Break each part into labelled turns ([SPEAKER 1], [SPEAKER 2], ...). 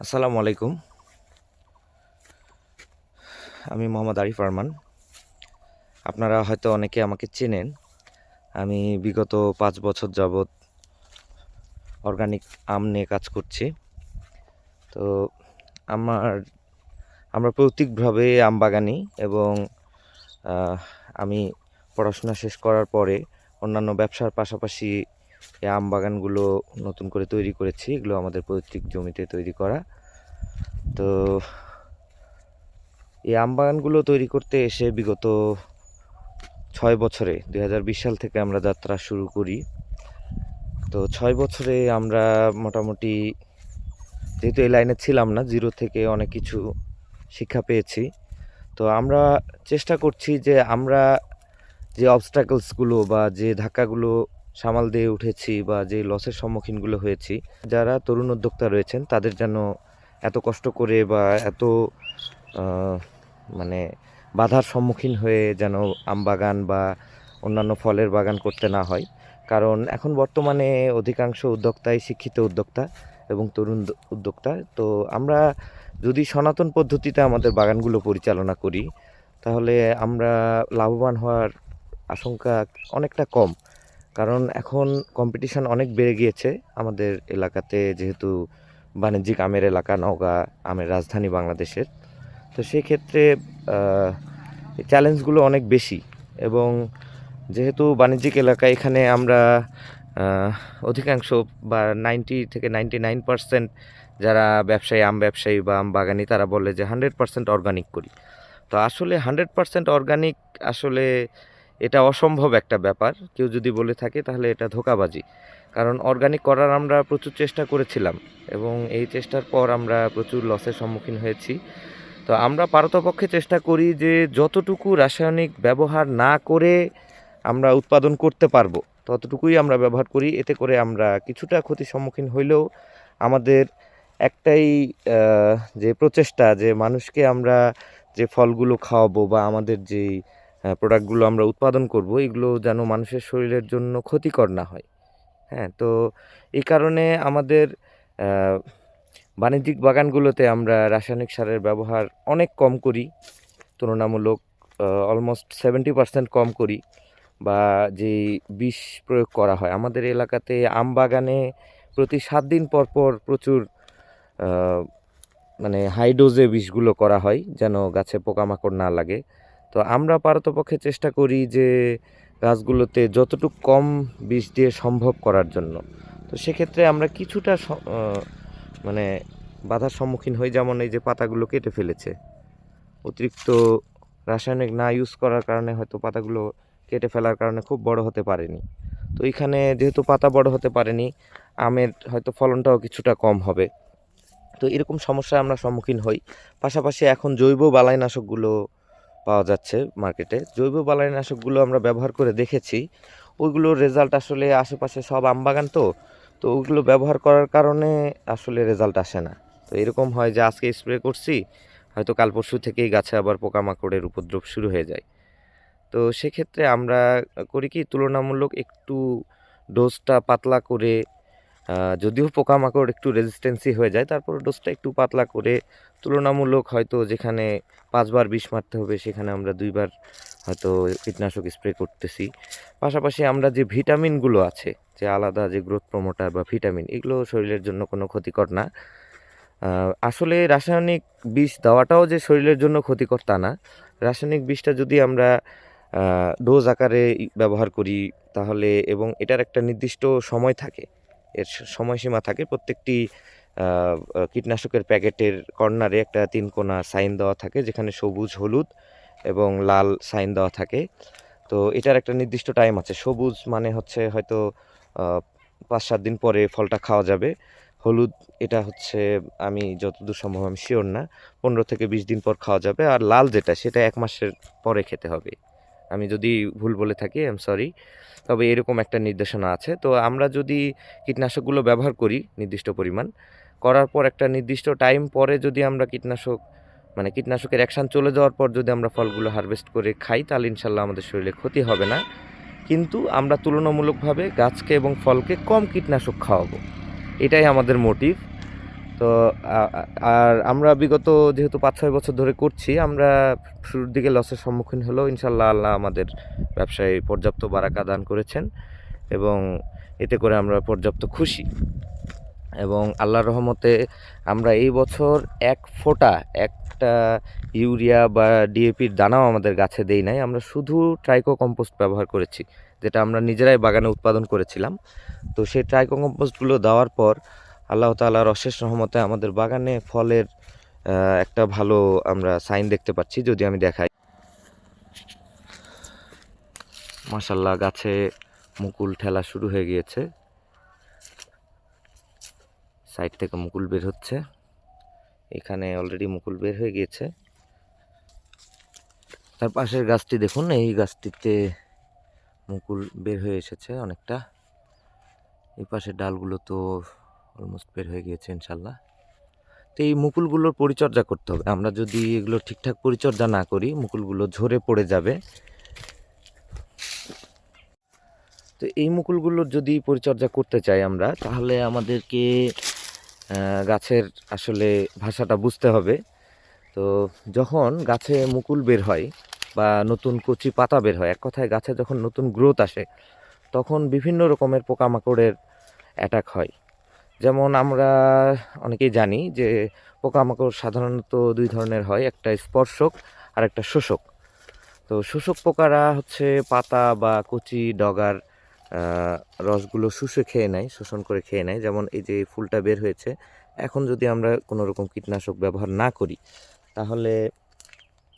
[SPEAKER 1] আসসালামু আলাইকুম। আমি মোহাম্মদ আরিফ আরমান। আপনারা হয়তো অনেকে আমাকে চেনেন। আমি বিগত ৫ বছর যাবৎ অর্গানিক আম নিয়ে কাজ করছি। তো আমার আমরা পৈতৃকভাবে আম বাগানি এবং আহ, আমি পড়াশোনা শেষ করার পরে অন্যান্য ব্যবসার পাশাপাশি এই আম বাগানগুলো নতুন করে তৈরি করেছি। এগুলো আমাদের পৈতৃক জমিতে তৈরি করা। তো এই আম বাগানগুলো তৈরি করতে এসে বিগত 6 বছরে 2020 সাল থেকে আমরা যাত্রা শুরু করি। তো 6 বছরে আমরা মোটামুটি, যেহেতু এই লাইনে ছিলাম না, জিরো থেকে অনেক কিছু শিক্ষা পেয়েছি। তো আমরা চেষ্টা করছি যে আমরা যে অবস্ট্যাকলসগুলো বা যে ধাক্কাগুলো সামাল দিয়ে উঠেছি বা যে লসের সম্মুখীনগুলো হয়েছি, যারা তরুণ উদ্যোক্তা রয়েছেন তাদের যেন এত কষ্ট করে বা এত আহ, মানে বাধার সম্মুখীন হয়ে যেন আম বাগান বা অন্যান্য ফলের বাগান করতে না হয়। কারণ এখন বর্তমানে অধিকাংশ উদ্যোক্তাই শিক্ষিত উদ্যোক্তা এবং তরুণ উদ্যোক্তা। তো আমরা যদি সনাতন পদ্ধতিতে আমাদের বাগানগুলো পরিচালনা করি তাহলে আমরা লাভবান হওয়ার আশঙ্কা অনেকটা কম। কারণ এখন কম্পিটিশন অনেক বেড়ে গিয়েছে আমাদের এলাকাতে, যেহেতু বাণিজ্যিক আমের এলাকা, নওগাঁ আমের রাজধানী বাংলাদেশের। তো সেই ক্ষেত্রে চ্যালেঞ্জগুলো অনেক বেশি। এবং যেহেতু বাণিজ্যিক এলাকা, এখানে আমরা অধিকাংশ বা 90 থেকে 99% যারা ব্যবসায়ী, আম ব্যবসায়ী বা আম বাগানি, তারা বলে যে 100% অর্গানিক করি। তো আসলে 100% অর্গানিক আসলে এটা অসম্ভব একটা ব্যাপার। কেউ যদি বলে থাকে তাহলে এটা ধোঁকাবাজি। কারণ অর্গানিক করার আমরা প্রচুর চেষ্টা করেছিলাম এবং এই চেষ্টার পর আমরা প্রচুর লসের সম্মুখীন হয়েছি। তো আমরা পারতপক্ষে চেষ্টা করি যে যতটুকু রাসায়নিক ব্যবহার না করে আমরা উৎপাদন করতে পারবো ততটুকুই আমরা ব্যবহার করি। এতে করে আমরা কিছুটা ক্ষতির সম্মুখীন হইলেও আমাদের একটাই যে প্রচেষ্টা, যে মানুষকে আমরা যে ফলগুলো খাওয়াবো বা আমাদের যেই প্রোডাক্টগুলো আমরা উৎপাদন করব, এগুলো যেন মানুষের শরীরের জন্য ক্ষতিকর না হয়। হ্যাঁ, তো এই কারণে আমাদের আহ, বাণিজ্যিক বাগানগুলোতে আমরা রাসায়নিক সারের ব্যবহার অনেক কম করি, তুলনামূলক অলমোস্ট 70% কম করি। বা যেই বিষ প্রয়োগ করা হয় আমাদের এলাকাতে আম বাগানে, প্রতি 7 দিন পর পর প্রচুর আহ, মানে হাই ডোজে বিষগুলো করা হয় যেন গাছে পোকামাকড় না লাগে। তো আমরা পারতপক্ষে চেষ্টা করি যে গাছগুলোতে যতটুকু কম বিষ দিয়ে সম্ভব করার জন্য। তো সেক্ষেত্রে আমরা কিছুটা মানে বাধার সম্মুখীন হই। যেমন এই যে পাতাগুলো কেটে ফেলেছে, অতিরিক্ত রাসায়নিক না ইউজ করার কারণে হয়তো পাতাগুলো কেটে ফেলার কারণে খুব বড় হতে পারেনি। তো এখানে যেহেতু পাতা বড় হতে পারেনি, আমের হয়তো ফলনটাও কিছুটা কম হবে। তো এরকম সমস্যায় আমরা সম্মুখীন হই। পাশাপাশি এখন জৈব বালাইনাশকগুলো পাওয়া যাচ্ছে মার্কেটে। জৈব বালাইনাশকগুলো আমরা ব্যবহার করে দেখেছি, ওইগুলোর রেজাল্ট আসলে, আশেপাশে সব আম বাগান তো, তো ওইগুলো ব্যবহার করার কারণে আসলে রেজাল্ট আসে না। তো এরকম হয় যে আজকে স্প্রে করছি, হয়তো কাল পরশু থেকেই গাছে আবার পোকামাকড়ের উপদ্রব শুরু হয়ে যায়। তো সেক্ষেত্রে আমরা করি কি, তুলনামূলক একটু ডোজটা পাতলা করে, যদিও পোকামাকড় একটু রেজিস্ট্যান্সি হয়ে যায়, তারপর ডোজটা একটু পাতলা করে, তুলনামূলক হয়তো যেখানে 5 বার বিষ মারতে হবে সেখানে আমরা 2 বার হয়তো কীটনাশক স্প্রে করতেছি। পাশাপাশি আমরা যে ভিটামিনগুলো আছে, যে আলাদা যে গ্রোথ প্রমোটার বা ভিটামিন, এগুলো শরীরের জন্য কোনো ক্ষতিকর না। আসলে রাসায়নিক বিষ দেওয়াটাও যে শরীরের জন্য ক্ষতিকর তা না। রাসায়নিক বিষটা যদি আমরা ডোজ আকারে ব্যবহার করি তাহলে, এবং এটার একটা নির্দিষ্ট সময় থাকে, এর সময়সীমা থাকে। প্রত্যেকটি কীটনাশকের প্যাকেটের কর্নারে একটা 3 কোনা সাইন দেওয়া থাকে, যেখানে সবুজ, হলুদ এবং লাল সাইন দেওয়া থাকে। তো এটার একটা নির্দিষ্ট টাইম আছে। সবুজ মানে হচ্ছে হয়তো 5-7 দিন পরে ফলটা খাওয়া যাবে। হলুদ, এটা হচ্ছে, আমি যতদূর সম্ভব আমি শিওর না, 15 থেকে 20 দিন পর খাওয়া যাবে। আর লাল যেটা, সেটা 1 মাসের পরে খেতে হবে। আমি যদি ভুল বলে থাকি আই এম সরি, তবে এরকম একটা নির্দেশনা আছে। তো আমরা যদি কীটনাশকগুলো ব্যবহার করি নির্দিষ্ট পরিমাণ, করার পর একটা নির্দিষ্ট টাইম পরে যদি আমরা কীটনাশকের অ্যাকশান চলে যাওয়ার পর যদি আমরা ফলগুলো হারভেস্ট করে খাই, তাহলে ইনশাল্লাহ আমাদের শরীরে ক্ষতি হবে না। কিন্তু আমরা তুলনামূলকভাবে গাছকে এবং ফলকে কম কীটনাশক খাওয়াবো, এটাই আমাদের মোটিভ। তো আর আমরা বিগত যেহেতু 5-6 বছর ধরে করছি, আমরা শুরুর দিকে লসের সম্মুখীন হলেও ইনশাল্লাহ আল্লাহ আমাদের ব্যবসায় পর্যাপ্ত বারাকা দান করেছেন এবং এতে করে আমরা পর্যাপ্ত খুশি। এবং আল্লাহর রহমতে আমরা এই বছর একটা ইউরিয়া বা ডিএপির দানাও আমাদের গাছে দেই নাই, আমরা শুধু ট্রাইকো কম্পোস্ট ব্যবহার করেছি, যেটা আমরা নিজেরাই বাগানে উৎপাদন করেছিলাম। তো সেই ট্রাইকো কম্পোস্টগুলো দেওয়ার পর আল্লাহ তাআলার অশেষ রহমতে আমাদের বাগানে ফলের একটা ভালো আমরা সাইন দেখতে পাচ্ছি। যদি আমি দেখাই, মাশাআল্লাহ গাছে মুকুল ঠেলা শুরু হয়ে গিয়েছে, সাইড থেকে মুকুল বের হচ্ছে, এখানে অলরেডি মুকুল বের হয়ে গিয়েছে। তার পাশের গাছটি দেখুন, এই গাছটিতে মুকুল বের হয়ে এসেছে অনেকটা। এই পাশের ডালগুলো তো অলমোস্ট বের হয়ে গিয়েছে ইনশাল্লাহ। তো এই মুকুলগুলোর পরিচর্যা করতে হবে, আমরা যদি এগুলো ঠিকঠাক পরিচর্যা না করি মুকুলগুলো ঝরে পড়ে যাবে। তো এই মুকুলগুলোর যদি পরিচর্যা করতে চাই আমরা, তাহলে আমাদেরকে গাছের আসলে ভাষাটা বুঝতে হবে। তো যখন গাছে মুকুল বের হয় বা নতুন কচি পাতা বের হয়, এক কথায় গাছে যখন নতুন গ্রোথ আসে, তখন বিভিন্ন রকমের পোকামাকড়ের অ্যাটাক হয়। যেমন আমরা অনেকেই জানি যে পোকামাকড় সাধারণত দুই ধরনের হয়, একটা স্পর্শক আর একটা শোষক। তো শোষক পোকারা হচ্ছে পাতা বা কচি ডগার রসগুলো শুষে খেয়ে নেয়, শোষণ করে খেয়ে নেয়। যেমন এই যে ফুলটা বের হয়েছে, এখন যদি আমরা কোনো রকম কীটনাশক ব্যবহার না করি, তাহলে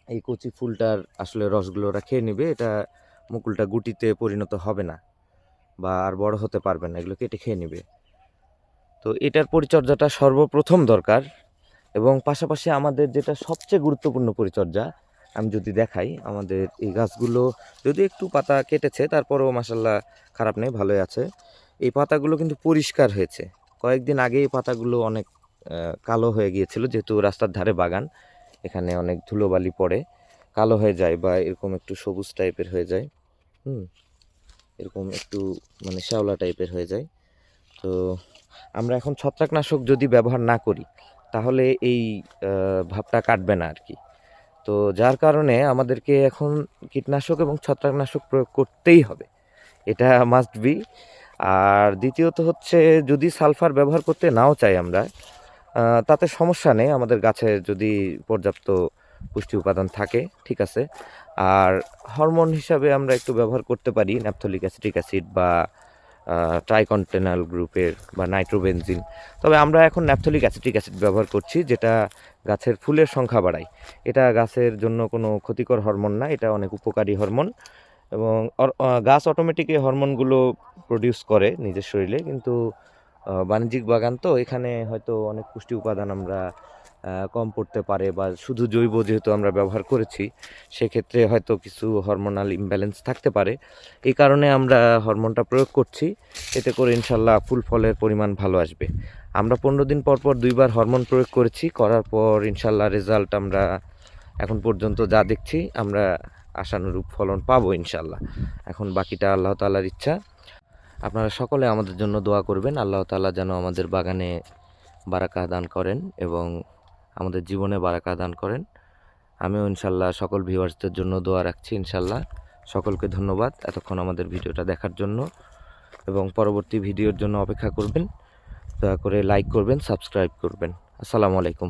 [SPEAKER 1] এই কচি ফুলটার আসলে রসগুলো ওরা খেয়ে নেবে, এটা মুকুলটা গুটিতে পরিণত হবে না বা আর বড় হতে পারবে না, এগুলো কেটে খেয়ে নেবে। তো এটার পরিচর্যাটা সর্বপ্রথম দরকার। এবং পাশাপাশি আমাদের যেটা সবচেয়ে গুরুত্বপূর্ণ পরিচর্যা, আমি যদি দেখাই, আমাদের এই গাছগুলো যদি একটু পাতা কেটেছে, তারপরেও মাসাল্লাহ খারাপ নেই, ভালোই আছে। এই পাতাগুলো কিন্তু পরিষ্কার হয়েছে। কয়েকদিন আগে এই পাতাগুলো অনেক কালো হয়ে গিয়েছিল, যেহেতু রাস্তার ধারে বাগান, এখানে অনেক ধুলোবালি পড়ে কালো হয়ে যায় বা এরকম একটু সবুজ টাইপের হয়ে যায়, এরকম একটু মানে শ্যাওলা টাইপের হয়ে যায়। তো আমরা এখন ছত্রাকনাশক যদি ব্যবহার না করি, তাহলে এই ভাবটা কাটবে না আর কি। তো যার কারণে আমাদেরকে এখন কীটনাশক এবং ছত্রাকনাশক প্রয়োগ করতেই হবে, এটা মাস্ট বি। আর দ্বিতীয়ত হচ্ছে, যদি সালফার ব্যবহার করতে নাও চাই আমরা, তাতে সমস্যা নেই, আমাদের গাছে যদি পর্যাপ্ত পুষ্টি উপাদান থাকে ঠিক আছে। আর হরমোন হিসাবে আমরা একটু ব্যবহার করতে পারি ন্যাপথলিক অ্যাসিটিক অ্যাসিড বা ট্রাইকন্টেনাল গ্রুপের বা নাইট্রোবেনজিন। তবে আমরা এখন ন্যাপথলিক অ্যাসিটিক অ্যাসিড ব্যবহার করছি, যেটা গাছের ফুলের সংখ্যা বাড়ায়। এটা গাছের জন্য কোনো ক্ষতিকর হরমোন না, এটা অনেক উপকারী হরমোন। এবং গাছ অটোমেটিক এই হরমোনগুলো প্রডিউস করে নিজের শরীরে, কিন্তু বাণিজ্যিক বাগান তো এখানে হয়তো অনেক পুষ্টি উপাদান আমরা কম পড়তে পারে, বা শুধু জৈব যেহেতু আমরা ব্যবহার করেছি, সেক্ষেত্রে হয়তো কিছু হরমোনাল ইমব্যালেন্স থাকতে পারে। এই কারণে আমরা হরমোনটা প্রয়োগ করছি, এতে করে ইনশাল্লাহ ফুল ফলের পরিমাণ ভালো আসবে। আমরা 15 দিন পর পর 2বার হরমোন প্রয়োগ করেছি, করার পর ইনশাল্লাহ রেজাল্ট আমরা এখন পর্যন্ত যা দেখছি, আমরা আশানুরূপ ফলন পাবো ইনশাল্লাহ। এখন বাকিটা আল্লাহ তাআলার ইচ্ছা। আপনারা সকলে আমাদের জন্য দোয়া করবেন, আল্লাহ তাআলা যেন আমাদের বাগানে বারাকা দান করেন এবং আমাদের জীবনে বারাকা দান করেন। আমিও ইনশাল্লাহ সকল ভিউয়ার্সদের জন্য দোয়া রাখছি ইনশাল্লাহ। সকলকে ধন্যবাদ এতক্ষণ আমাদের ভিডিওটা দেখার জন্য, এবং পরবর্তী ভিডিওর জন্য অপেক্ষা করবেন। দয়া করে লাইক করবেন, সাবস্ক্রাইব করবেন। আসসালামু আলাইকুম।